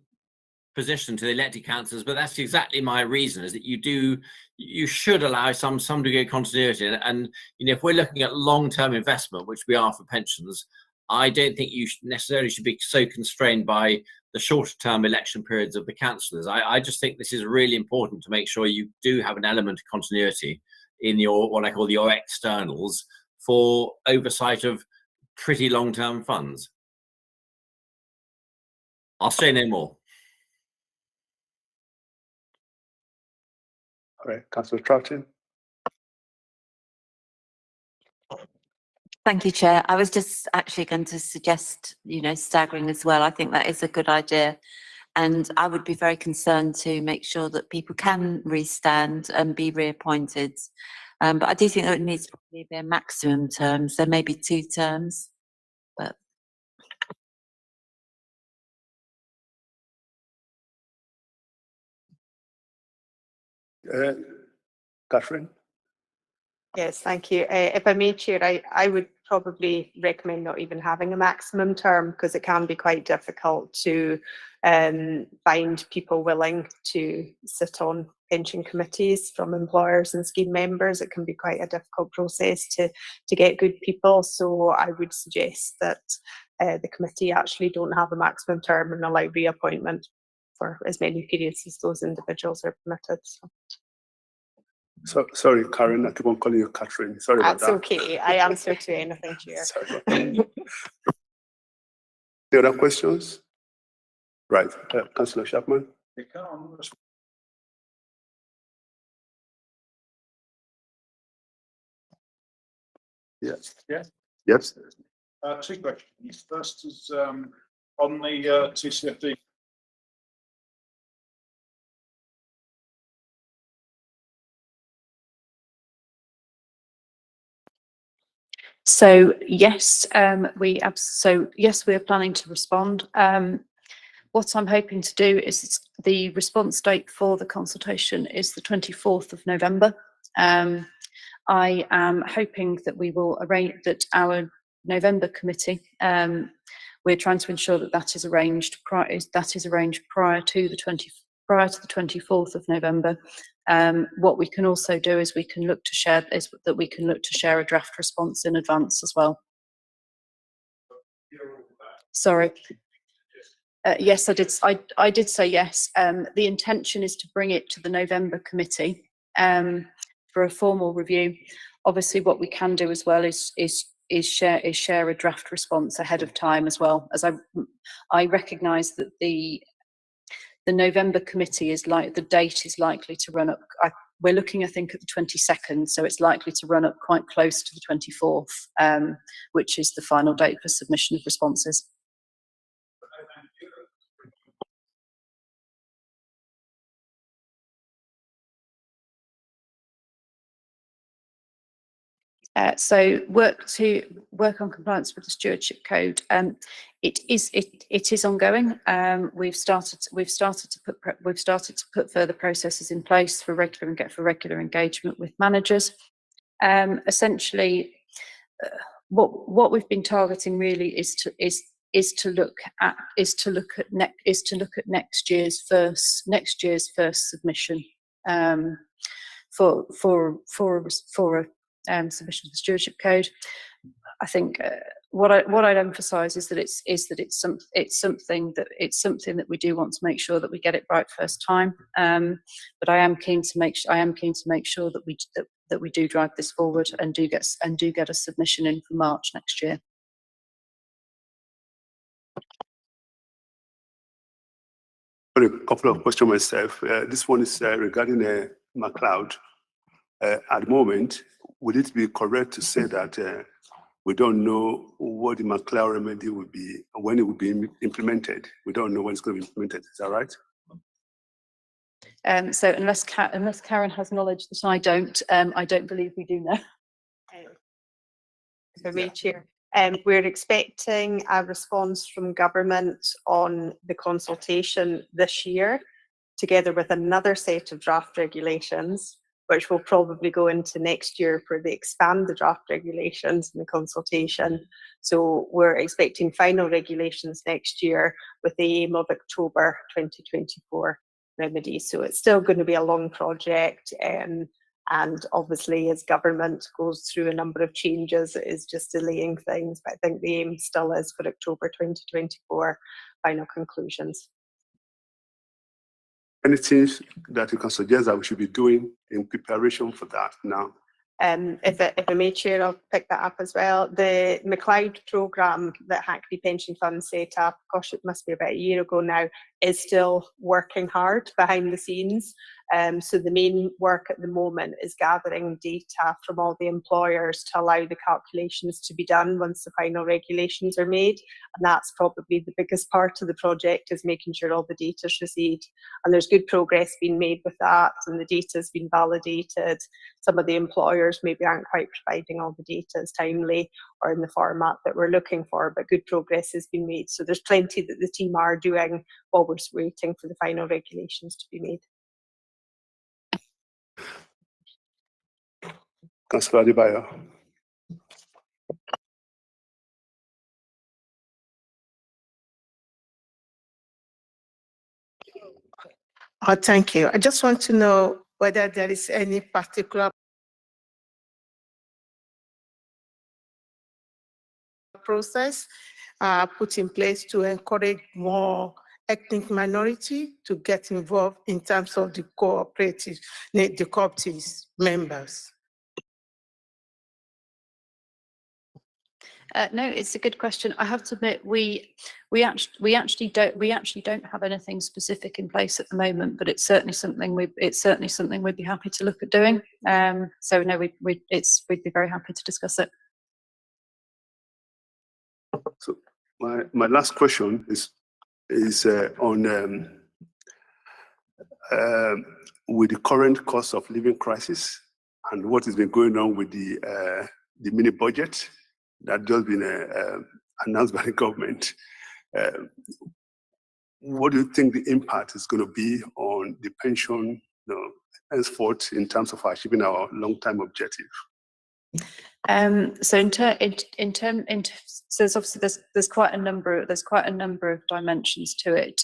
position to the elected councillors, but that's exactly my reason, is that you should allow some degree of continuity. And you know, if we're looking at long-term investment, which we are for pensions, I don't think you necessarily should be so constrained by the shorter-term election periods of the councillors. I just think this is really important to make sure you do have an element of continuity in what I call your externals for oversight of pretty long-term funds. I'll say no more. All right, Councillor Troughton. Thank you, Chair. I was just actually going to suggest, you know, staggering as well. I think that is a good idea. And I would be very concerned to make sure that people can restand and be reappointed. But I do think that it needs to be their maximum terms. There may be 2 terms, but Catherine. Yes, thank you. If I may, Chair, I would probably recommend not even having a maximum term, because it can be quite difficult to find people willing to sit on pension committees from employers and scheme members. It can be quite a difficult process to get good people. So I would suggest that the committee actually don't have a maximum term and allow reappointment for as many periods as those individuals are permitted. So, sorry, Karen, I keep on calling you Catherine. Sorry about That's that. okay. I answer to anything, Chair. Sorry about that. Any other questions? Right, Councillor Chapman. Yes. Yes. Yes. 2 questions. First is on the TCFD. So yes, we are planning to respond. What I'm hoping to do is the response date for the consultation is the 24th of November. I am hoping that we will arrange that our November committee. We're trying to ensure that is arranged prior to the 24th of November. What we can also do is we can look to share a draft response in advance as well. Sorry. Yes, I did say yes. The intention is to bring it to the November committee for a formal review. Obviously, what we can do as well is share a draft response ahead of time as well, as I recognise that the November committee the date is likely to run up. We're looking, I think, at the 22nd, so it's likely to run up quite close to the 24th, which is the final date for submission of responses. So work on compliance with the stewardship code. It is ongoing. We've started to put further processes in place for regular engagement with managers. Essentially, what we've been targeting really is to look at next year's first submission for a submission to the stewardship code. I think what I'd emphasise is that it's something that we do want to make sure that we get it right first time. But I am keen to make sure that we do drive this forward and do get a submission in for March next year. A couple of questions myself. This one is regarding MacLeod. At the moment, would it be correct to say that we don't know what the MacLeod remedy will be, when it will be implemented? We don't know when it's going to be implemented. Is that right? So unless Karen has knowledge that I don't believe we do know. If I may, Chair. We're expecting a response from government on the consultation this year, together with another set of draft regulations, which will probably go into next year where they expand the draft regulations and the consultation. So we're expecting final regulations next year with the aim of October 2024 remedy. So it's still going to be a long project. And obviously, as government goes through a number of changes, it is just delaying things. But I think the aim still is for October 2024 final conclusions. Anything that you can suggest that we should be doing in preparation for that now? If I may, Chair, I'll pick that up as well. The MacLeod programme that Hackney Pension Fund set up, gosh, it must be about a year ago now, is still working hard behind the scenes. So the main work at the moment is gathering data from all the employers to allow the calculations to be done once the final regulations are made. And that's probably the biggest part of the project, is making sure all the data is received. And there's good progress being made with that, and the data has been validated. Some of the employers maybe aren't quite providing all the data as timely or in the format that we're looking for, but good progress has been made. So there's plenty that the team are doing while we're waiting for the final regulations to be made. Councillor Adebayo. Thank you. I just want to know whether there is any particular process put in place to encourage more ethnic minority to get involved in terms of the cooperatives members. No, it's a good question. I have to admit, we actually don't have anything specific in place at the moment, but it's certainly something we'd be happy to look at doing. So no, we'd be very happy to discuss it. So my last question is on with the current cost of living crisis and what has been going on with the mini budget that just been announced by the government. What do you think the impact is going to be on the pension, henceforth, in terms of achieving our long-term objective? So so obviously there's quite a number of dimensions to it.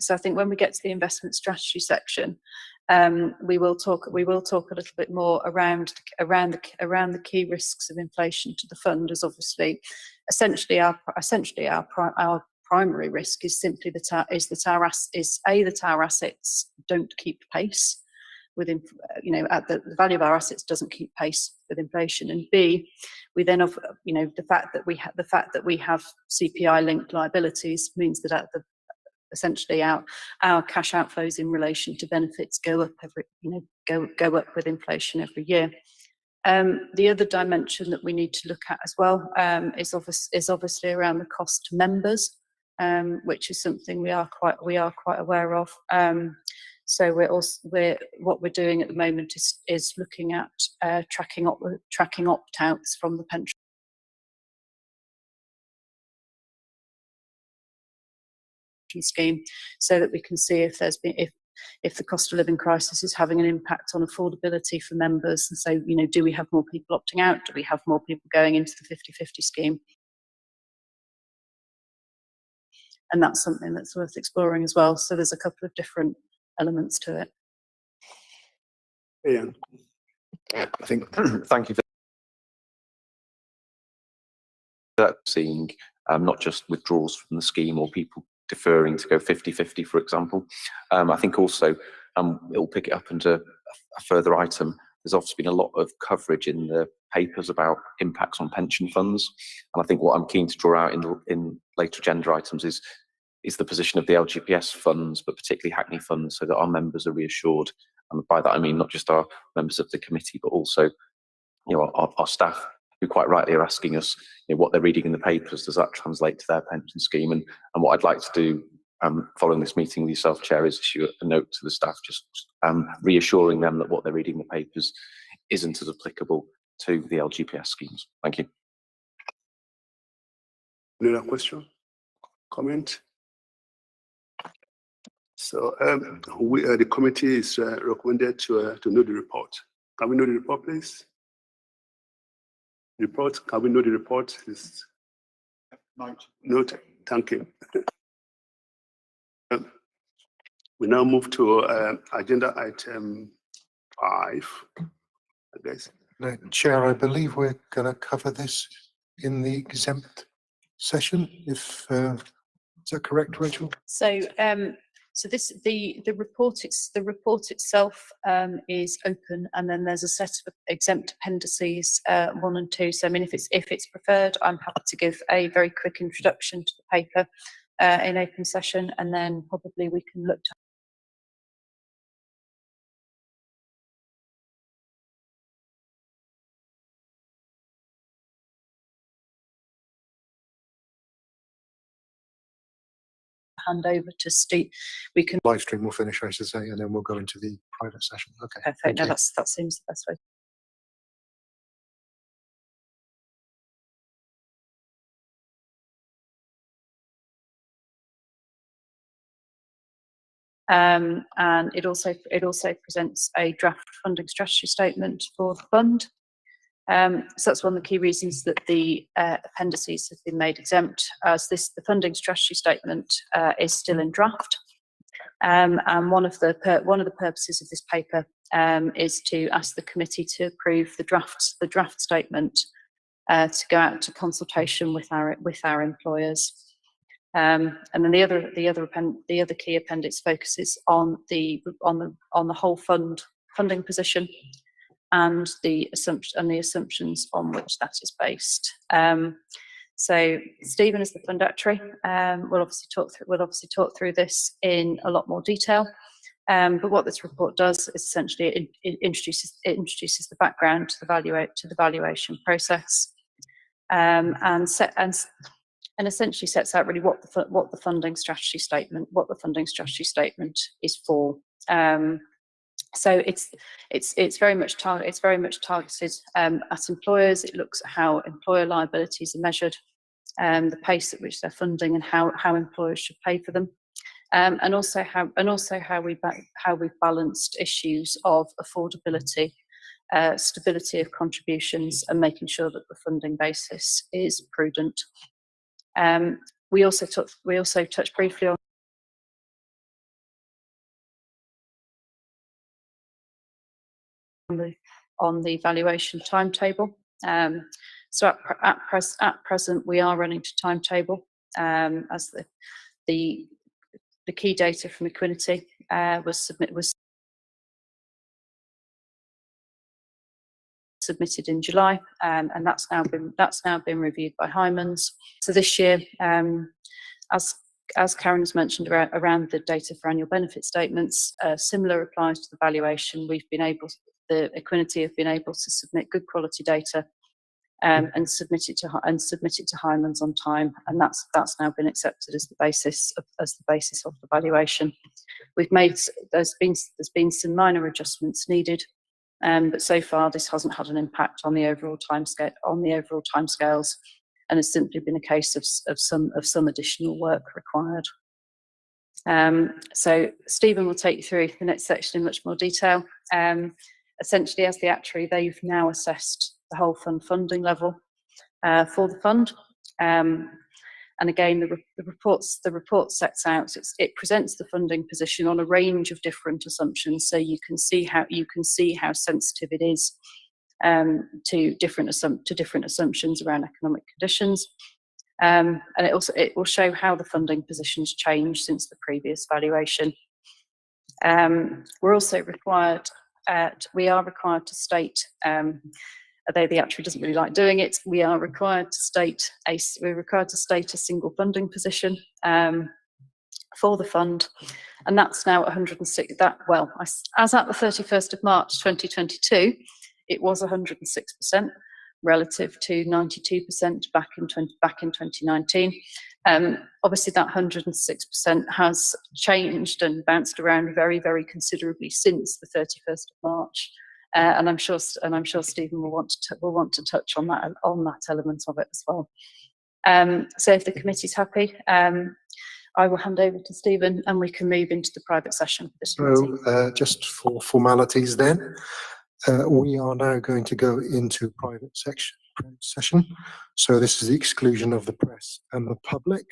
So I think when we get to the investment strategy section, we will talk a little bit more around the key risks of inflation to the fund, as obviously essentially our primary risk is simply that our assets don't keep pace with the value of our assets doesn't keep pace with inflation, and B, we then have the fact that we have CPI linked liabilities means that essentially our cash outflows in relation to benefits go up go up with inflation every year. The other dimension that we need to look at as well is obviously around the cost to members, which is something we are quite aware of. So what we're doing at the moment is looking at tracking opt-outs from the pension scheme, so that we can see if there's been if the cost of living crisis is having an impact on affordability for members. And so, you know, do we have more people opting out? Do we have more people going into the 50/50 scheme? And that's something that's worth exploring as well. So there's a couple of different elements to it. Ian. I think, thank you for that. Seeing not just withdrawals from the scheme or people deferring to go 50/50, for example. I think also it'll pick it up into a further item. There's obviously been a lot of coverage in the papers about impacts on pension funds, and I think what I'm keen to draw out in later agenda items is the position of the LGPS funds, but particularly Hackney funds, so that our members are reassured. And by that I mean not just our members of the committee, but also, you know, our staff, who quite rightly are asking us, you know, what they're reading in the papers, does that translate to their pension scheme? And what I'd like to do following this meeting with yourself, Chair, is issue a note to the staff, just reassuring them that what they're reading in the papers isn't as applicable to the LGPS schemes. Thank you. Any other question? Comment? So the committee is recommended to know the report. Can we know the report, please? Report, can we know the report? Is note. Thank you. We now move to agenda item 5, I guess. Chair, I believe we're going to cover this in the exempt session. If is that correct, Rachel? So, the report itself is open, and then there's a set of exempt appendices 1 and 2. So, I mean, if it's preferred, I'm happy to give a very quick introduction to the paper in open session, and then probably we can look to hand over to Steve. We can. Live stream will finish, I should say, and then we'll go into the private session. Okay. Perfect. No, that seems the best way. And it also presents a draft funding strategy statement for the fund. So that's one of the key reasons that the appendices have been made exempt, as the funding strategy statement is still in draft. And one of the purposes of this paper is to ask the committee to approve the draft statement to go out to consultation with our employers. And then the other key appendix focuses on the whole funding position and the assumptions on which that is based. So Stephen, as the fund actuary, will obviously talk through this in a lot more detail. But what this report does is essentially it introduces the background to the valuation process, and essentially sets out really what the funding strategy statement is for. So it's very much targeted at employers. It looks at how employer liabilities are measured, the pace at which they're funding, and how employers should pay for them, and also how we've balanced issues of affordability, stability of contributions, and making sure that the funding basis is prudent. We also touched briefly on the valuation timetable. So at present we are running to timetable, as the key data from Equinity was submitted in July, and that's now been reviewed by Hymans. So this year, as Karen has mentioned around the data for annual benefit statements, similar applies to the valuation. The Equinity have been able to submit good quality data and submit it to Hymans on time, and that's now been accepted as the basis of the valuation. There's been some minor adjustments needed, but so far this hasn't had an impact on the overall timescales, and it's simply been a case of some additional work required. So Stephen will take you through the next section in much more detail. Essentially, as the actuary, they've now assessed the whole fund funding level for the fund. And again, the report sets out, it presents the funding position on a range of different assumptions, so you can see how sensitive it is to different assumptions around economic conditions. And it will show how the funding position's changed since the previous valuation. We're also required, we are required to state, although the actuary doesn't really like doing it, we are required to state a single funding position for the fund, and that's now 106. As at the 31st of March 2022, it was 106%. Relative to 92% back in 2019. Obviously that 106% has changed and bounced around very, very considerably since the 31st of March. And I'm sure Stephen will want to touch on that element of it as well. So if the committee's happy, I will hand over to Stephen and we can move into the private session for this meeting. So just for formalities then, we are now going to go into private session. So this is the exclusion of the press and the public.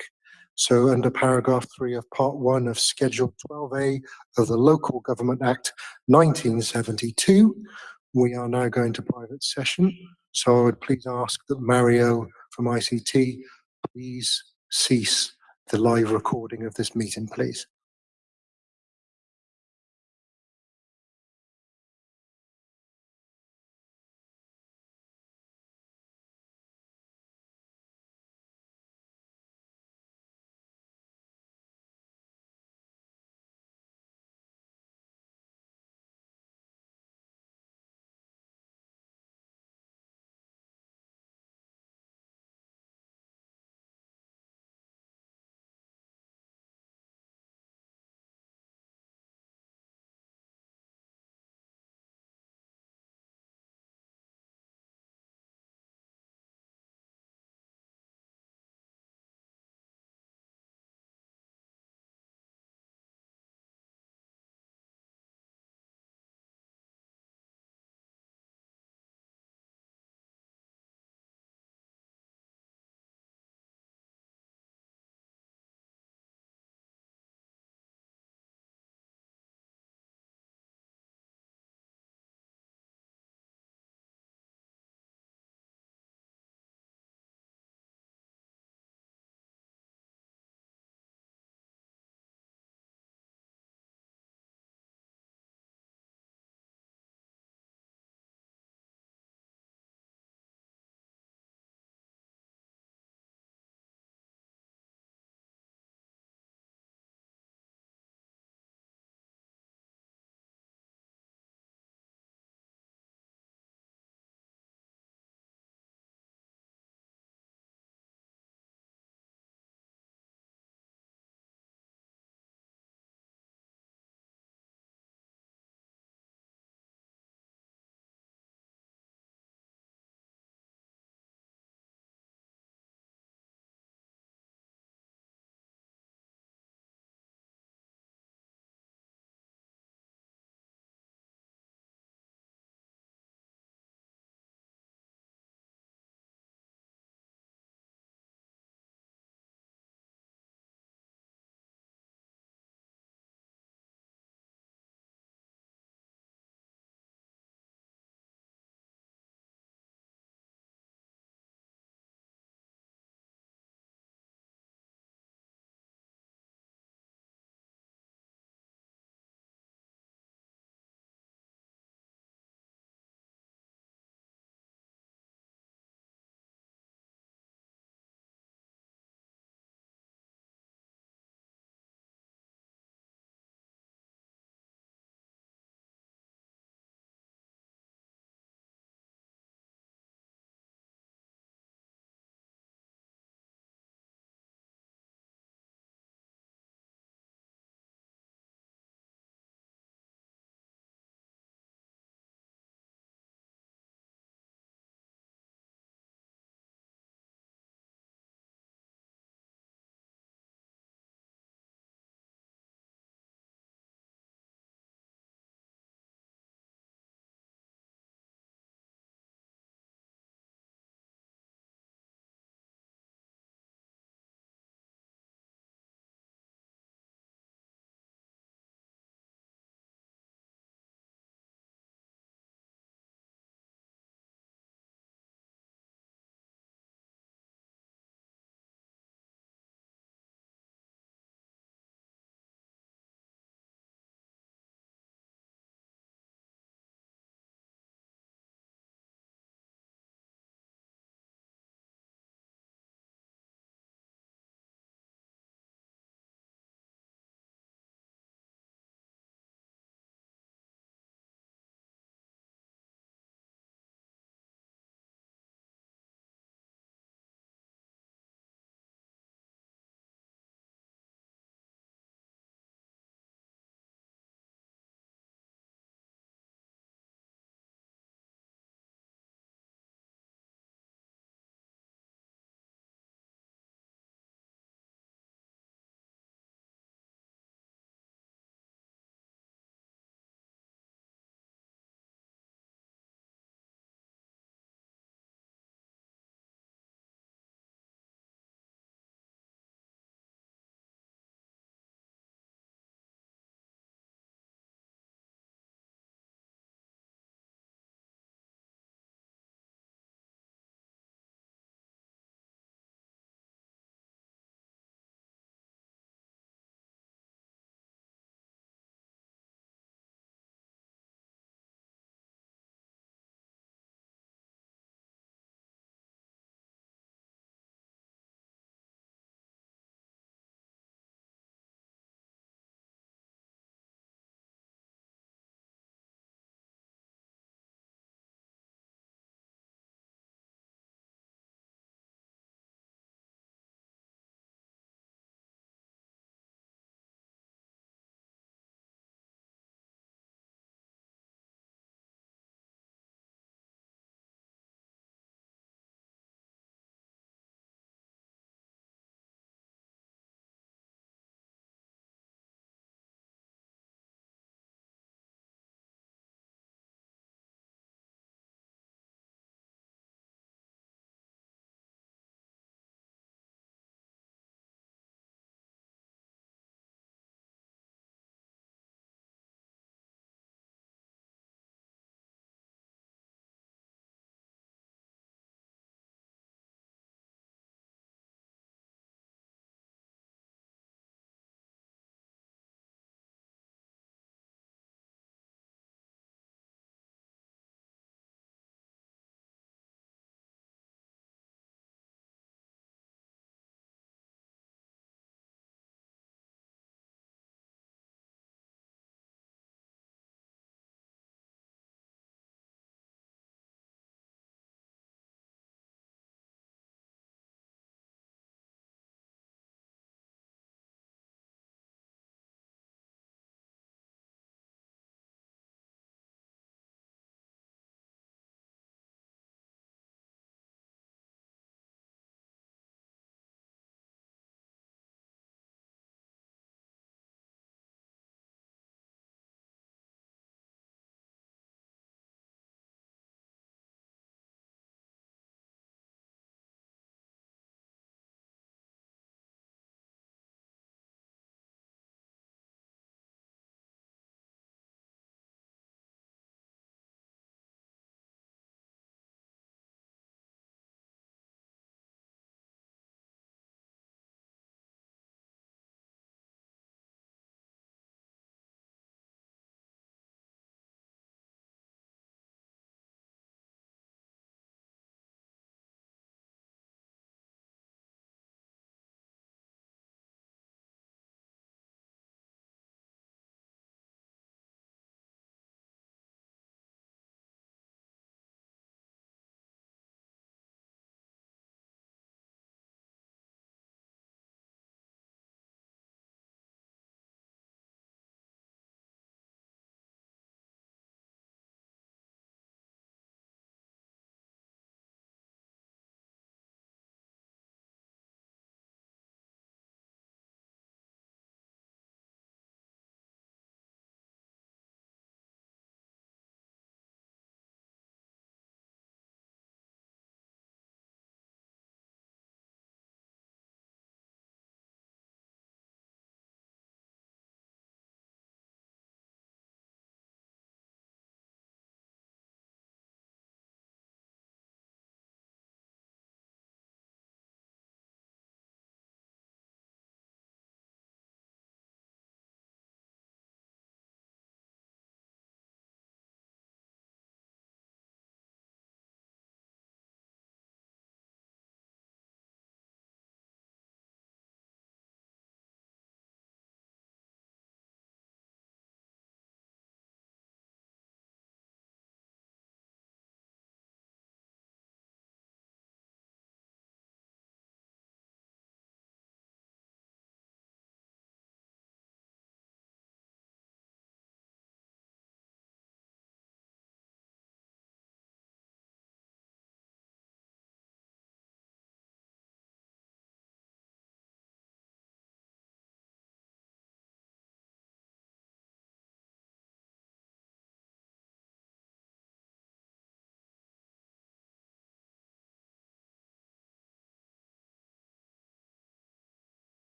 So under paragraph 3 of part 1 of schedule 12A of the Local Government Act 1972, we are now going to private session. So I would please ask that Mario from ICT please cease the live recording of this meeting, please.